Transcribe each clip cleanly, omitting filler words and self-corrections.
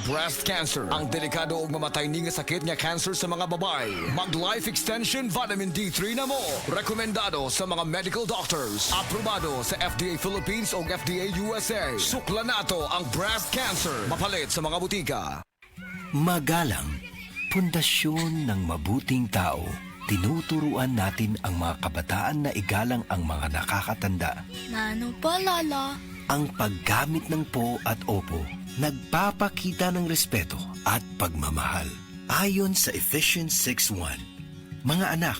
Breast cancer, ang delikado ug mamatay ni nga sakit nga cancer sa mga babae. Mag Life Extension Vitamin D3 na mo. Rekomendado sa mga medical doctors. Aprobado sa FDA Philippines ug FDA USA. Sukla nato ang breast cancer. Mapalit sa mga butika. Magalang, pundasyon ng mabuting tao. Tinuturuan natin ang mga kabataan na igalang ang mga nakakatanda. Nano pa, Lala? Ang paggamit ng po at opo, nagpapakita ng respeto at pagmamahal. Ayon sa Ephesians 6:1, mga anak,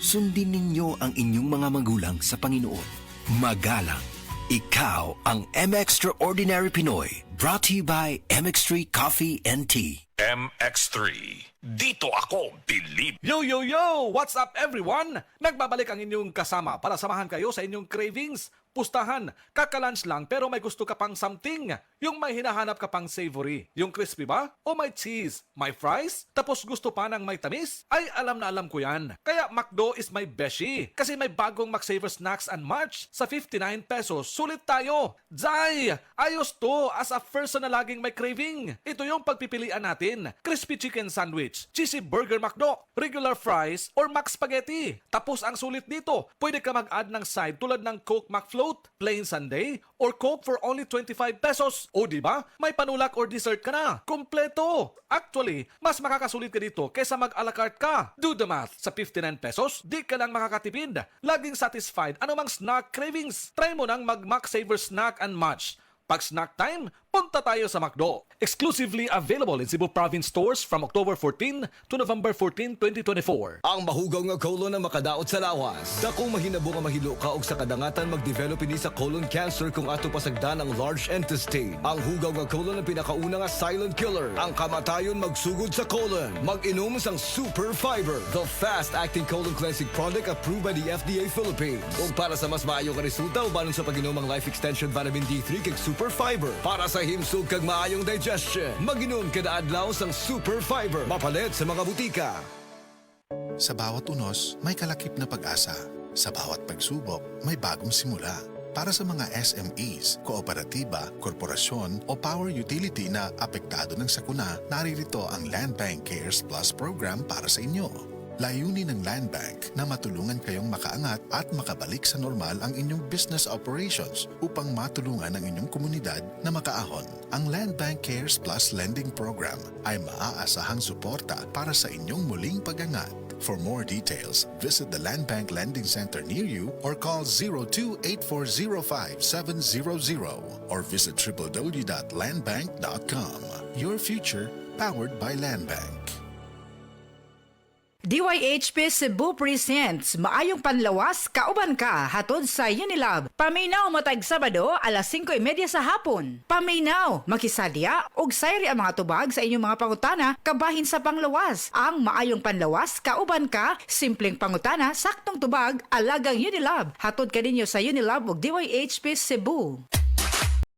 sundin ninyo ang inyong mga magulang sa Panginoon. Magalang, ikaw ang M-Extraordinary Pinoy. Brought to you by MX3 Coffee and Tea. MX3. Dito ako, believe. Yo, yo, yo! What's up, everyone? Nagbabalik ang inyong kasama para samahan kayo sa inyong cravings. Pustahan, kakalunch lang pero may gusto ka pang something. Yung may hinahanap ka pang savory. Yung crispy ba? O may cheese? May fries? Tapos gusto pa ng may tamis? Ay, alam na alam ko yan. Kaya McDo is my beshi. Kasi may bagong McSaver Snacks and March sa 59 pesos. Sulit tayo! Zay! Ayos to as a person na laging may craving. Ito yung pagpipilian natin. Crispy chicken sandwich, cheesy burger McDo, regular fries, or Mac Spaghetti. Tapos ang sulit dito, pwede ka mag-add ng side tulad ng Coke McFloat, plain sundae, or Coke for only 25 pesos. O di ba? May panulak or dessert ka na. Kompleto! Actually, mas makakasulit ka dito kaysa mag-a la carte ka. Do the math. Sa 59 pesos, di ka lang makakatipid. Laging satisfied anumang snack cravings. Try mo nang mag-McSaver Snack and Match. Pag snack time, punta tayo sa McDo. Exclusively available in Cebu Province stores from October 14 to November 14, 2024. Ang mahugaw nga colon na makadaot sa lawas. Dakong mahinabo nga mahilo ka og sa kadangatan mag-develop ini sa colon cancer kung ato pasagdan ang large intestine. Ang hugaw nga colon ang pinakauna nga silent killer. Ang kamatayon magsugod sa colon. Mag-inom sang Super Fiber, the fast-acting colon cleansing product approved by the FDA Philippines. Ug para sa mas maayo nga resulta ubanon sa pag-inom ang Life Extension Vitamin D3 kag Super Fiber. Para sa himsog kag maayong digestion, mag-inom kada adlaw sang Super Fiber. Mapalit sa mga butika. Sa bawat unos, may kalakip na pag-asa. Sa bawat pagsubok, may bagong simula. Para sa mga SMEs, kooperatiba, korporasyon o power utility na apektado ng sakuna, naririto ang Land Bank Cares Plus program para sa inyo. Layunin ng Land Bank na matulungan kayong makaangat at makabalik sa normal ang inyong business operations upang matulungan ang inyong komunidad na makaahon. Ang Land Bank Cares Plus Lending Program ay maaasahang suporta para sa inyong muling pag-angat. For more details, visit the Land Bank Lending Center near you or call 02-8405-700 or visit www.landbank.com. Your future powered by Land Bank. DYHP Cebu presents Maayong Panlawas, Kauban Ka, hatod sa Unilab. Paminaw matag Sabado, alas 5:30 sa hapon. Paminaw, makisadya, og sayri ang mga tubag sa inyong mga pangutana, kabahin sa panglawas. Ang Maayong Panlawas, Kauban Ka, simpleng pangutana, saktong tubag, alagang Unilab. Hatod ka ninyo sa Unilab ug DYHP Cebu.